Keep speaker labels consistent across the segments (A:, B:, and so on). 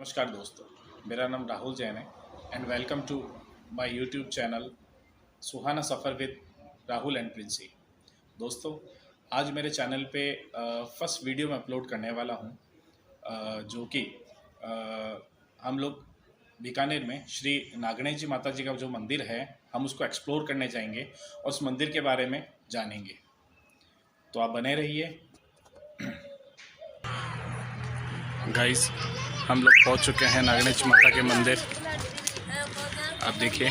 A: नमस्कार दोस्तों, मेरा नाम राहुल जैन है and welcome to my YouTube channel Suhana Safar with Rahul and Princy. दोस्तों, आज मेरे चैनल पे फर्स्ट वीडियो मैं अपलोड करने वाला हूँ, जो कि हम लोग बीकानेर में श्री नागणेश जी माता जी का जो मंदिर है, हम उसको एक्सप्लोर करने जाएंगे और उस मंदिर के बारे में जानेंगे। तो आप बने रहिए। गाइस, हम लोग पहुंच चुके हैं नागणेश माता के मंदिर। आप देखिए,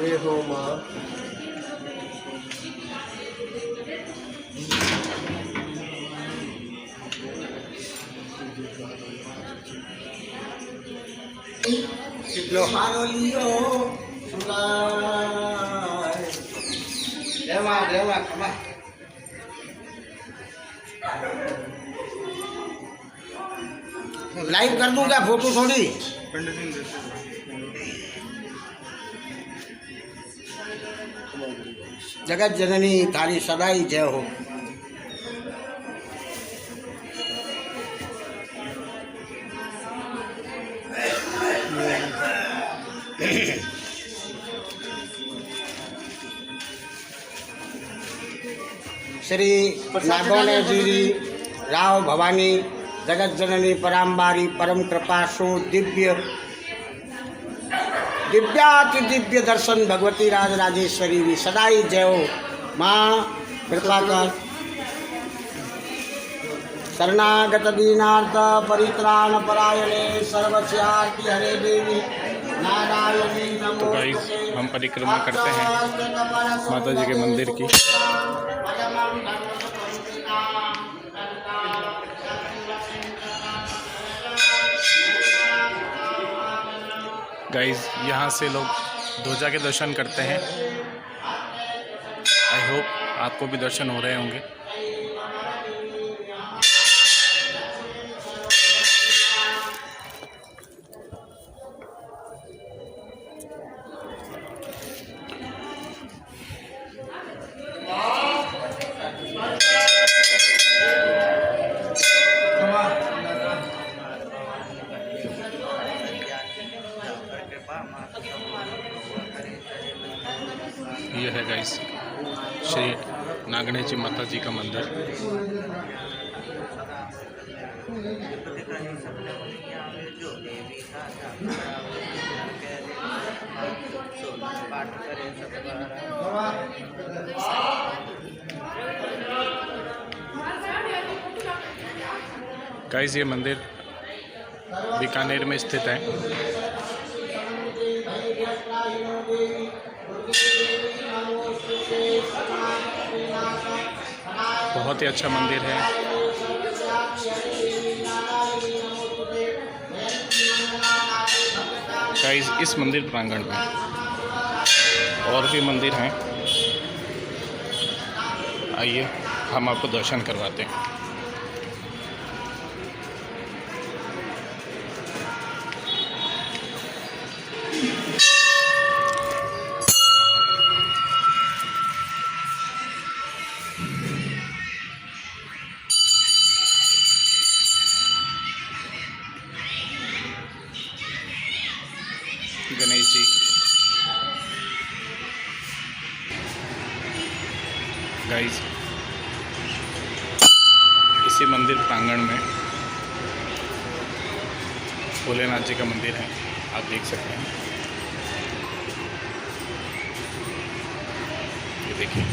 B: ये हो माँ लोहारो लियो सुनाय देवा कमा लाइव कर दूंगा फोटो थोड़ी। जगत जननी थारी सदाई जय हो। श्री नागणेश जी राव भवानी जगत जननी पराम्बारी परम कृपा सो दिव्याति दिव्य दर्शन भगवती राज राजेश्वरी भी सदाई जय हो। माँ कृपा कर। शरणागत दीनार्थ परित्राण परायणे सर्वस्यार्ति हरे देवी नारायणी नमो।
A: तो गाइस, हम परिक्रमा करते हैं माता जी के मंदिर की। गाइस, यहाँ से लोग ध्वजा के दर्शन करते हैं। आई होप आपको भी दर्शन हो रहे होंगे। ये है गाइस श्री नागणेश जी माता जी का मंदिर। गाइस, ये मंदिर बीकानेर में स्थित है। बहुत ही अच्छा मंदिर है। गाइस, इस मंदिर प्रांगण में और भी मंदिर हैं। आइए, हम आपको दर्शन करवाते हैं। गणेश जी, गाइस, इसी मंदिर प्रांगण में भोलेनाथ जी का मंदिर है। आप देख सकते हैं, ये देखिए।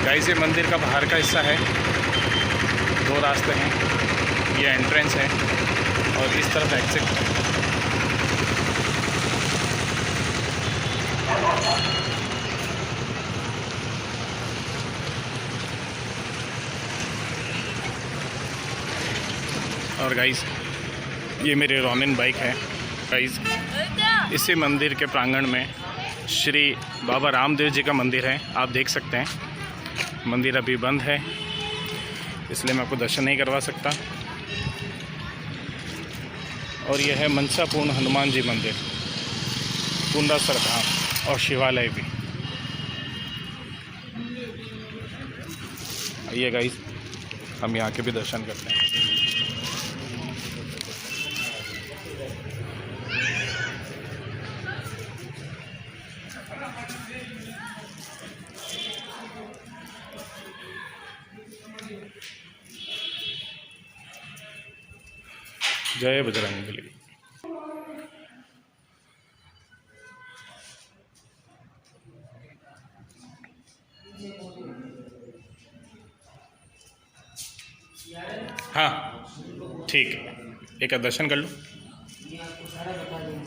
A: गाइस, ये मंदिर का बाहर का हिस्सा है। दो रास्ते हैं, ये एंट्रेंस है और इस तरफ एग्जिट है। और गाइस, ये मेरी रोनिन बाइक है गाइस। इसी मंदिर के प्रांगण में श्री बाबा रामदेव जी का मंदिर है, आप देख सकते हैं। मंदिर अभी बंद है इसलिए मैं आपको दर्शन नहीं करवा सकता। और यह है मनसापूर्ण हनुमान जी मंदिर, कुंडासर धाम और शिवालय भी। आइए गाइस, हम यहाँ के भी दर्शन करते हैं। जय बजरंगबली। हाँ ठीक है, एक दर्शन कर लो।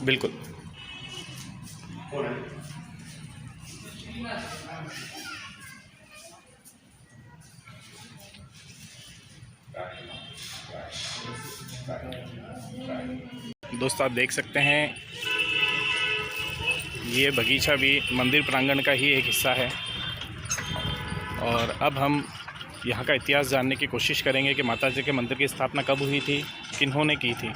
A: बिल्कुल। दोस्तों आप देख सकते हैं ये बगीचा भी मंदिर प्रांगण का ही एक हिस्सा है। और अब हम यहाँ का इतिहास जानने की कोशिश करेंगे कि माता जी के मंदिर की स्थापना कब हुई थी, किन्होंने की थी।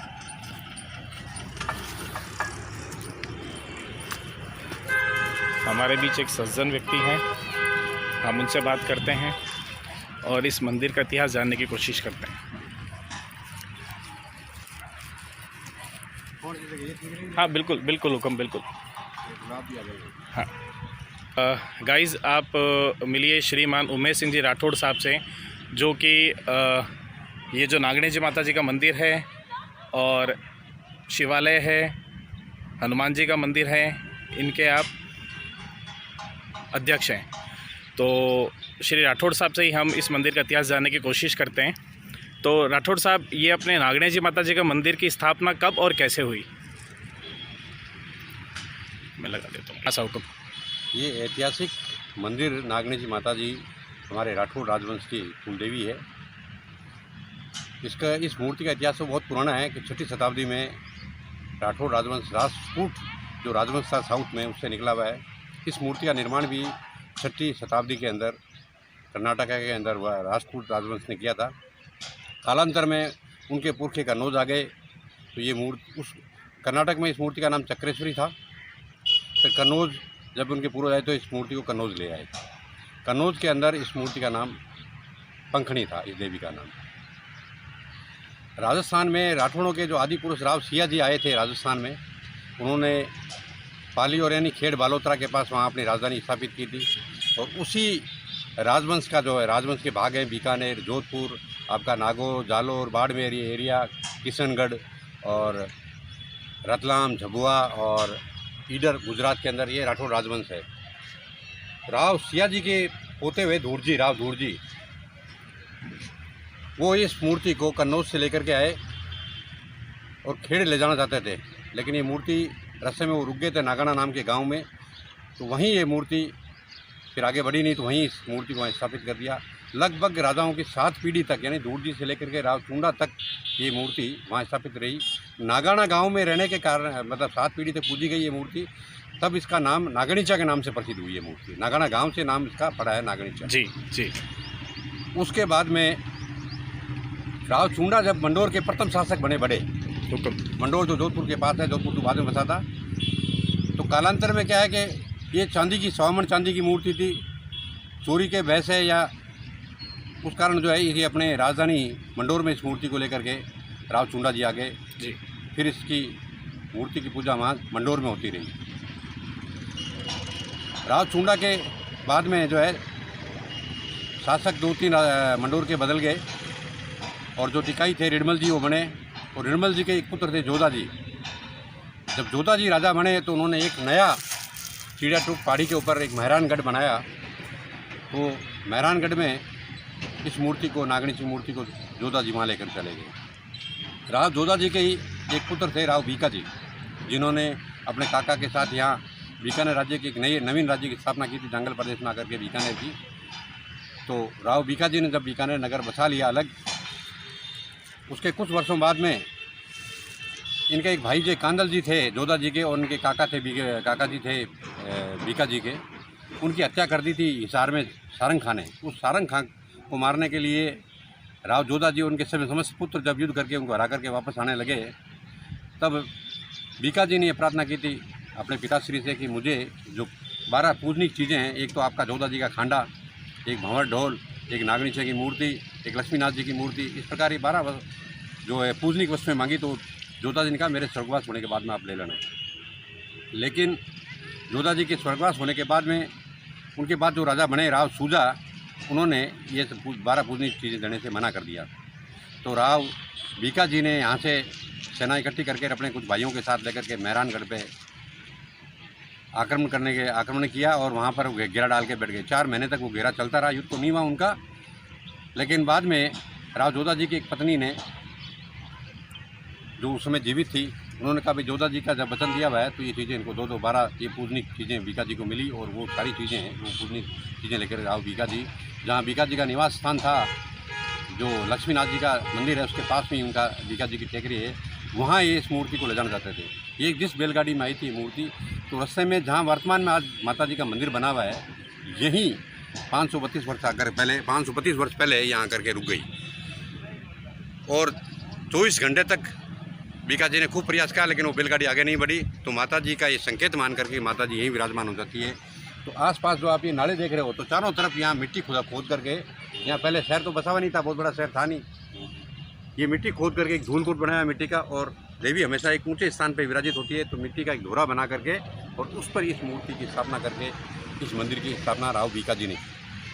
A: हमारे बीच एक सज्जन व्यक्ति हैं, हम उनसे बात करते हैं और इस मंदिर का इतिहास जानने की कोशिश करते हैं। हाँ बिल्कुल बिल्कुल हुक्म, बिल्कुल। हाँ गाइज़, आप मिलिए श्रीमान उमेश सिंह जी राठौड़ साहब से, जो कि ये जो नागणी जी माता जी का मंदिर है और शिवालय है, हनुमान जी का मंदिर है, इनके आप अध्यक्ष हैं। तो श्री राठौड़ साहब से ही हम इस मंदिर का इतिहास जानने की कोशिश करते हैं। तो राठौड़ साहब, ये अपने नागणी जी माता जी का मंदिर की स्थापना कब और कैसे हुई? मैं लगा देता हूँ। ऐसा हुक्म।
C: ये ऐतिहासिक मंदिर नागणी जी माता जी हमारे राठौड़ राजवंश की कुलदेवी है। इस मूर्ति का इतिहास तो बहुत पुराना है कि 6ठी शताब्दी में राठौड़ राजवंश, राजपूत जो राजवंश था साउथ में, उससे निकला हुआ है। इस मूर्ति का निर्माण भी 6ठी शताब्दी के अंदर कर्नाटक के अंदर वह राजपूत राजवंश ने किया था। कालांतर में उनके पुरखे कन्नौज आ गए, तो ये मूर्ति उस कर्नाटक में इस मूर्ति का नाम चक्रेश्वरी था। फिर कन्नौज जब उनके पूर्वज आए तो इस मूर्ति को कन्नौज ले आए। कन्नौज के अंदर इस मूर्ति का नाम पंखणी था, इस देवी का नाम। राजस्थान में राठौड़ों के जो आदि पुरुष राव सिया जी आए थे राजस्थान में, उन्होंने पाली और यानी खेड़ बालोतरा के पास वहाँ अपनी राजधानी स्थापित की थी। और उसी राजवंश का जो है, राजवंश के भाग हैं बीकानेर, जोधपुर, आपका नागौर, जालोर, बाड़मेर एरिया, किशनगढ़ और रतलाम, झबुआ और ईडर गुजरात के अंदर ये राठौड़ राजवंश है। राव सिया जी के पोते हुए धूर्जी, राव धूर्जी, वो इस मूर्ति को कन्नौज से लेकर के आए और खेड़ ले जाना चाहते थे, लेकिन ये मूर्ति रास्ते में वो रुक गए थे नागाना नाम के गांव में। तो वहीं ये मूर्ति फिर आगे बढ़ी नहीं, तो वहीं इस मूर्ति को स्थापित कर दिया। लगभग राजाओं की 7 पीढ़ी तक, यानी धूर्जी से लेकर के राव चुंडा तक ये मूर्ति वहाँ स्थापित रही। नागाना गांव में रहने के कारण, मतलब 7 पीढ़ी तक पूजी गई ये मूर्ति, तब इसका नाम नागणीचा के नाम से प्रसिद्ध हुई है मूर्ति। नागाना गांव से नाम इसका पड़ा है नागणीचा।
A: जी जी।
C: उसके बाद में राव चुंडा जब मंडोर के प्रथम शासक बने, बड़े मंडोर जो जोधपुर के पास है, जोधपुर तो बाद में बसा था। तो कालांतर में क्या है कि ये चांदी की, स्वर्ण चांदी की मूर्ति थी, चोरी के भय से या उस कारण जो है ये अपने राजधानी मंडोर में इस मूर्ति को लेकर के राव चुंडा जी आ गए जी। फिर इसकी मूर्ति की पूजा वहाँ मंडोर में होती रही। राव चुंडा के बाद में जो है शासक 2-3 मंडोर के बदल गए और जो टिकाई थे रिडमल जी वो बने। और रिडमल जी के एक पुत्र थे जोधा जी। जब जोधा जी राजा बने तो उन्होंने एक नया चिड़िया टूक पहाड़ी के ऊपर एक मेहरानगढ़ बनाया। तो मेहरानगढ़ में इस मूर्ति को, नागणी की मूर्ति को जोधा जी वहाँ लेकर चले गए। राव जोधा जी के ही एक पुत्र थे राव बीका जी, जिन्होंने अपने काका के साथ यहाँ बीकानेर राज्य की एक नवीन राज्य की स्थापना की थी, जंगल प्रदेश में आकर के बीकानेर की। तो राव बीका जी ने जब बीकानेर नगर बसा लिया अलग, उसके कुछ वर्षों बाद में इनके एक भाई जो कांदल जी थे जोधा जी के, और उनके काका थे काका जी थे बीका जी के, उनकी हत्या कर दी थी हिसार में सारंग खां ने। उस सारंग खां को मारने के लिए राव जोधा जी उनके समस्त पुत्र जब युद्ध करके उनको हरा करके वापस आने लगे, तब बीका जी ने प्रार्थना की थी अपने पिताश्री से कि मुझे जो 12 पूजनीय चीज़ें हैं, एक तो आपका जोधा जी का खांडा, एक भंवर ढोल, एक नागनीचे की मूर्ति, एक लक्ष्मीनाथ जी की मूर्ति, इस प्रकार ये 12 जो है पूजनीय वस्तुएं मांगी। तो जोधा जी ने कहा मेरे स्वर्गवास होने के बाद में आप ले लेना। लेकिन जोधा जी के स्वर्गवास होने के बाद में उनके बाद जो राजा बने राव सूजा, उन्होंने ये 12 पूजनीय चीज़ें देने से मना कर दिया। तो राव बीका जी ने यहाँ से सेना इकट्ठी करके अपने कुछ भाइयों के साथ लेकर के मेहरानगढ़ पे आक्रमण किया और वहाँ पर घेरा डाल के बैठ गए। 4 महीने तक वो घेरा चलता रहा, युद्ध तो नहीं हुआ उनका। लेकिन बाद में राव जोधा जी की एक पत्नी ने, जो उस समय जीवित थी, उन्होंने कहा भाई जोधा जी का जब वचन दिया हुआ है तो ये चीज़ें इनको 2-2 12 ये पूजनीय चीज़ें बीका जी को मिली। और वो सारी चीज़ें हैं, वो पूजनीय चीज़ें लेकर राव बीका जी, जहाँ बीका जी का निवास स्थान था, जो लक्ष्मीनाथ जी का मंदिर है उसके पास में ही उनका बीका जी की टेकरी है, वहाँ ये इस मूर्ति को ले जाना चाहते थे। ये जिस बैलगाड़ी में आई थी मूर्ति, तो रास्ते में जहाँ वर्तमान में आज माता जी का मंदिर बना हुआ है, यही 532 वर्ष पहले यहाँ आकर के रुक गई। और 24 घंटे तक बीका जी ने खूब प्रयास किया, लेकिन वो बैलगाड़ी आगे नहीं बढ़ी। तो माता जी का ये संकेत मान करके माता जी यहीं विराजमान हो जाती है। तो आसपास जो आप ये नाले देख रहे हो, तो चारों तरफ यहाँ मिट्टी खोद करके, यहाँ पहले शहर तो बसा हुआ नहीं था, बहुत बड़ा शहर था नहीं, ये मिट्टी खोद करके एक धूल कोट बनाया मिट्टी का। और देवी हमेशा एक ऊंचे स्थान पर विराजित होती है, तो मिट्टी का एक धोरा बना करके और उस पर इस मूर्ति की स्थापना करके इस मंदिर की स्थापना राव बीका जी ने।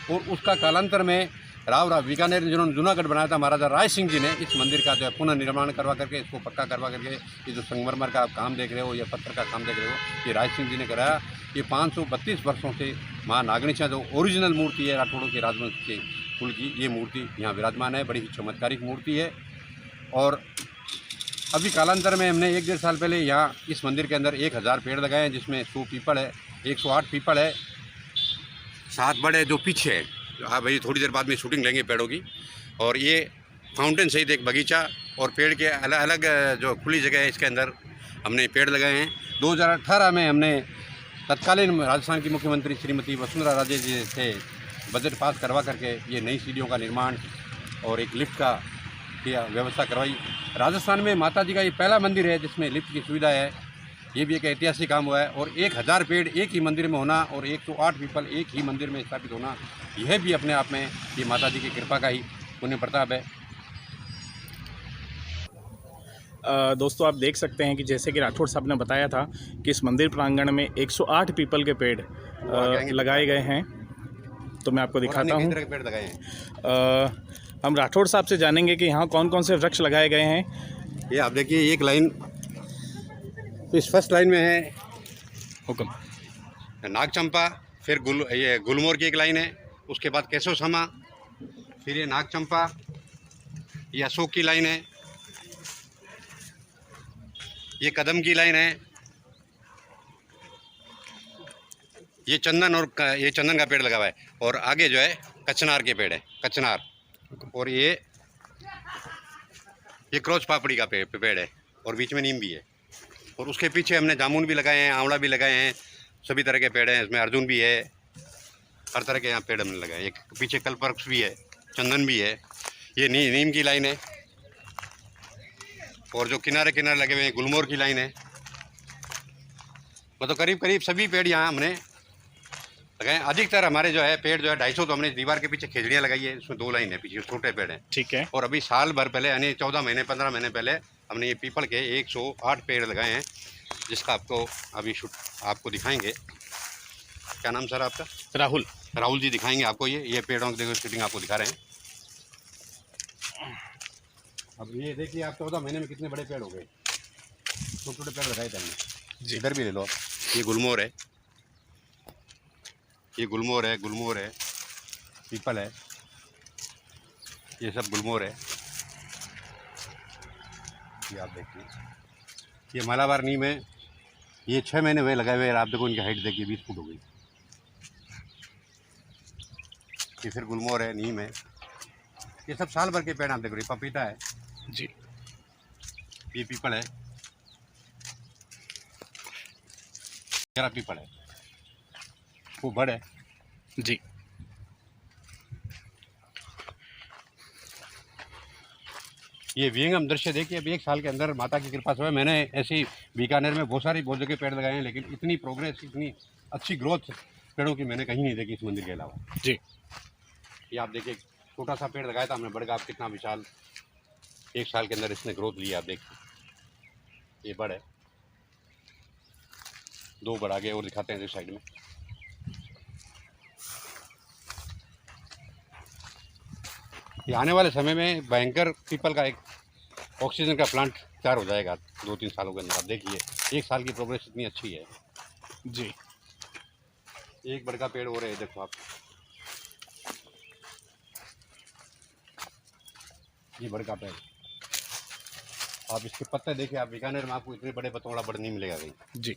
C: और उसका कालांतर में राव बीकानेर जिन्होंने जूनागढ़ बनाया था, महाराजा राय सिंह जी ने इस मंदिर का जो है पुनर्निर्माण करवा करके, इसको पक्का करवा करके, ये जो संगमरमर का आप काम देख रहे हो या पत्थर का काम देख रहे हो, ये राय सिंह जी ने कराया। ये 532 वर्षों से माँ नागनीचा जो ओरिजिनल मूर्ति है राठौड़ों के राजवंश के कुल की, ये मूर्ति यहाँ विराजमान है। बड़ी ही चमत्कारिक मूर्ति है। और अभी कालांतर में हमने 1-1.5 साल पहले यहाँ इस मंदिर के अंदर 1000 पेड़ लगाए हैं, जिसमें 100 पीपल है, 108 पीपल है, 7 बड़े जो पीछे है। हाँ भाई, थोड़ी देर बाद में शूटिंग लेंगे पेड़ों की। और ये फाउंटेन सहित एक बगीचा और पेड़ के अलग अलग जो खुली जगह है, इसके अंदर हमने पेड़ लगाए हैं। 2018 में हमने तत्कालीन राजस्थान की मुख्यमंत्री श्रीमती वसुंधरा राजे जी से बजट पास करवा करके ये नई सीढ़ियों का निर्माण और एक लिफ्ट का व्यवस्था करवाई। राजस्थान में माता जी का ये पहला मंदिर है जिसमें लिफ्ट की सुविधा है। ये भी एक ऐतिहासिक काम हुआ है। और 1000 पेड़ एक ही मंदिर में होना और 108 पीपल एक ही मंदिर में स्थापित होना, यह भी अपने आप में ये माता जी की कृपा का ही पुण्य प्रताप है।
A: दोस्तों, आप देख सकते हैं कि जैसे कि राठौड़ साहब ने बताया था कि इस मंदिर प्रांगण में 108 पीपल के पेड़ लगाए गए हैं। तो मैं आपको दिखाता हूँ।
C: पेड़ लगाए हैं।
A: हम राठौड़ साहब से जानेंगे कि यहाँ कौन कौन से वृक्ष लगाए गए हैं।
C: ये आप देखिए, एक लाइन इस फर्स्ट लाइन में है
A: हुक्म
C: नागचंपा, फिर ये गुलमोहर की एक लाइन है, उसके बाद केशव समा, फिर ये नागचंपा, ये अशोक की लाइन है, ये कदम की लाइन है, ये चंदन और ये चंदन का पेड़ लगा हुआ है। और आगे जो है कचनार के पेड़ है, कचनार। और ये क्रोच पापड़ी का पेड़ है और बीच में नीम भी है। और उसके पीछे हमने जामुन भी लगाए हैं, आंवला भी लगाए हैं, सभी तरह के पेड़ हैं। इसमें अर्जुन भी है, हर तरह के यहाँ पेड़ हमने लगाए हैं। एक पीछे कल्पवृक्ष भी है, चंदन भी है, ये नीम की लाइन है। और जो किनारे किनारे लगे हुए हैं गुलमोहर की लाइन है। मतलब करीब करीब सभी पेड़ यहाँ हमने लगाए। अधिकतर हमारे जो है पेड़ जो है 250, तो हमने दीवार के पीछे खेजड़ियाँ लगाई है, इसमें 2 लाइन है, पीछे छोटे पेड़ हैं।
A: ठीक है।
C: और अभी साल भर पहले यानी 14 महीने 15 महीने पहले हमने ये पीपल के 108 पेड़ लगाए हैं, जिसका आपको अभी आपको दिखाएंगे। क्या नाम सर आपका? राहुल जी दिखाएंगे आपको। ये पेड़ों की देखो शूटिंग आपको दिखा रहे हैं। अब ये देखिए आप 14 महीने में कितने बड़े पेड़ हो गए। छोटे छोटे पेड़ लगाए थे हमने। इधर भी ले लो, ये गुलमोहर है, ये गुलमोहर है, पीपल है, ये सब गुलमोहर है। ये आप देखिए, ये मालाबार नीम है, ये 6 महीने हुए लगाए हुए। आप देखो इनकी हाइट देखिए 20 फुट हो गई। ये फिर गुलमोहर है, नीम है, ये सब साल भर के पेड़ आप देखो। ये पपीता है जी, ये पीपल है, मेरा पीपल है, वो बड़ है
A: जी।
C: ये विहंगम दृश्य देखिए। अभी 1 साल के अंदर माता की कृपा से हुआ। मैंने ऐसी बीकानेर में बहुत जगह पेड़ लगाए हैं, लेकिन इतनी प्रोग्रेस, इतनी अच्छी ग्रोथ पेड़ों की मैंने कहीं नहीं देखी इस मंदिर के अलावा।
A: जी।
C: ये आप देखिए, छोटा सा पेड़ लगाया था हमने, बड़गा आप कितना विशाल 1 साल के अंदर इसने ग्रोथ लिया। आप देखिए, ये बड़ है, 2 बड़ आगे और दिखाते हैं इस साइड में। ये आने वाले समय में भयंकर पीपल का एक ऑक्सीजन का प्लांट तैयार हो जाएगा 2-3 सालों के अंदर। आप देखिए, 1 साल की प्रोग्रेस इतनी अच्छी है।
A: जी।
C: एक बड़ का पेड़ हो रहा है, देखो आप, ये बड़ का पेड़। आप इसके पत्ते देखिए। आप बीकानेर में आपको इतने बड़े पत्तों वाला बड़ नहीं मिलेगा कहीं।
A: जी।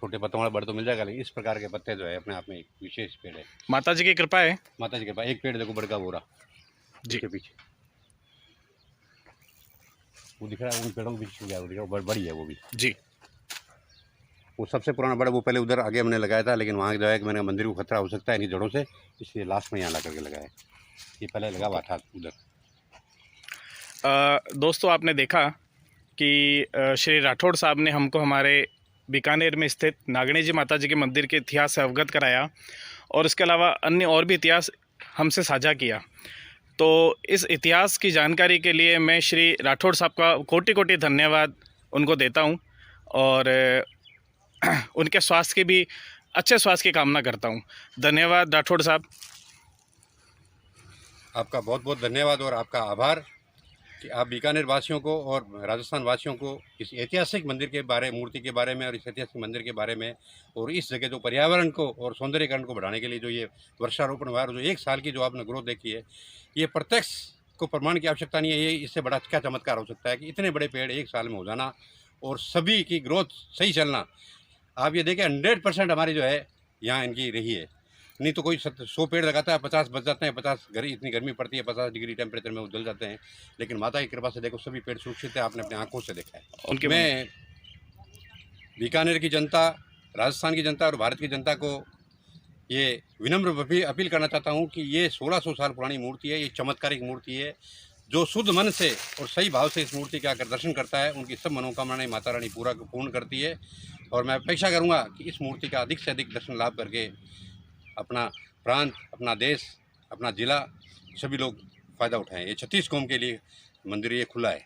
C: छोटे पत्तों वाला बड़ तो मिल जाएगा, लेकिन इस प्रकार के पत्ते जो है अपने आप में एक विशेष पेड़ है।
A: माता जी की कृपा है।
C: माता जी के पास एक पेड़ देखो, बड़ का बोरा
A: जी
C: के पीछे वो दिख रहा है, उन पेड़ों के पीछे गया, वो दिख रहा है, बड़ी है वो भी।
A: जी।
C: वो सबसे पुराना बड़ा वो पहले उधर आगे हमने लगाया था, लेकिन वहाँ जो है कि मैंने मंदिर को खतरा हो सकता है इनकी जड़ों से, इसलिए लास्ट में यहाँ ला करके लगाया। ये पहले लगा हुआ था उधर।
A: दोस्तों, आपने देखा कि श्री राठौड़ साहब ने हमको हमारे बीकानेर में स्थित नागणी जी माता जी के मंदिर के इतिहास से अवगत कराया, और इसके अलावा अन्य और भी इतिहास हमसे साझा किया। तो इस इतिहास की जानकारी के लिए मैं श्री राठौड़ साहब का कोटि कोटि धन्यवाद उनको देता हूं, और उनके स्वास्थ्य की भी, अच्छे स्वास्थ्य की कामना करता हूं। धन्यवाद राठौड़ साहब।
C: आपका बहुत बहुत धन्यवाद और आपका आभार कि आप बीकानेर वासियों को और राजस्थान वासियों को इस ऐतिहासिक मंदिर के बारे, मूर्ति के बारे में और इस ऐतिहासिक मंदिर के बारे में, और इस जगह जो पर्यावरण को और सौंदर्यीकरण को बढ़ाने के लिए जो ये वृक्षारोपण हुआ, जो 1 साल की जो आपने ग्रोथ देखी है, ये प्रत्यक्ष को प्रमाण की आवश्यकता नहीं है। ये इससे बड़ा क्या चमत्कार हो सकता है कि इतने बड़े पेड़ 1 साल में हो जाना और सभी की ग्रोथ सही चलना। आप ये देखें, 100% हमारी जो है यहाँ इनकी रही है। नहीं तो कोई 100 पेड़ लगाता है, 50 बच जाते हैं, 50 इतनी गर्मी पड़ती है, 50 डिग्री टेम्परेचर में वो जल जाते हैं। लेकिन माता की कृपा से देखो, सभी पेड़ सुरक्षित है, आपने अपनी आंखों से देखा है। मैं बीकानेर की जनता, राजस्थान की जनता और भारत की जनता को ये विनम्र अपील करना चाहता हूँ कि ये 1600 साल पुरानी मूर्ति है, ये चमत्कारिक मूर्ति है। जो शुद्ध मन से और सही भाव से इस मूर्ति के आकर दर्शन करता है, उनकी सब मनोकामनाएं माता रानी पूर्ण करती है। और मैं अपेक्षा करूँगा कि इस मूर्ति का अधिक से अधिक दर्शन लाभ करके अपना प्रांत, अपना देश, अपना ज़िला, सभी लोग फ़ायदा उठाएं। ये 36 कौम के लिए मंदिर ये खुला है।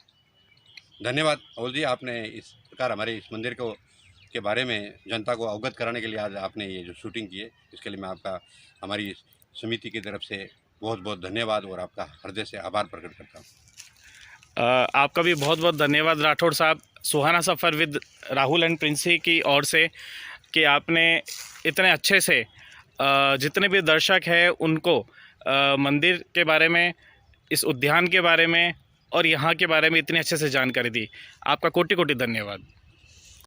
C: धन्यवाद अवल जी, आपने इस प्रकार हमारे इस मंदिर को के बारे में जनता को अवगत कराने के लिए आज आपने ये जो शूटिंग की है, इसके लिए मैं आपका, हमारी समिति की तरफ से बहुत बहुत धन्यवाद और आपका हृदय से आभार प्रकट करता हूँ।
A: आपका भी बहुत बहुत धन्यवाद राठौड़ साहब, सुहाना सफ़र विद राहुल एंड प्रिंसी की ओर से, कि आपने इतने अच्छे से जितने भी दर्शक हैं उनको मंदिर के बारे में, इस उद्यान के बारे में और यहाँ के बारे में इतने अच्छे से जानकारी दी। आपका कोटि कोटि धन्यवाद।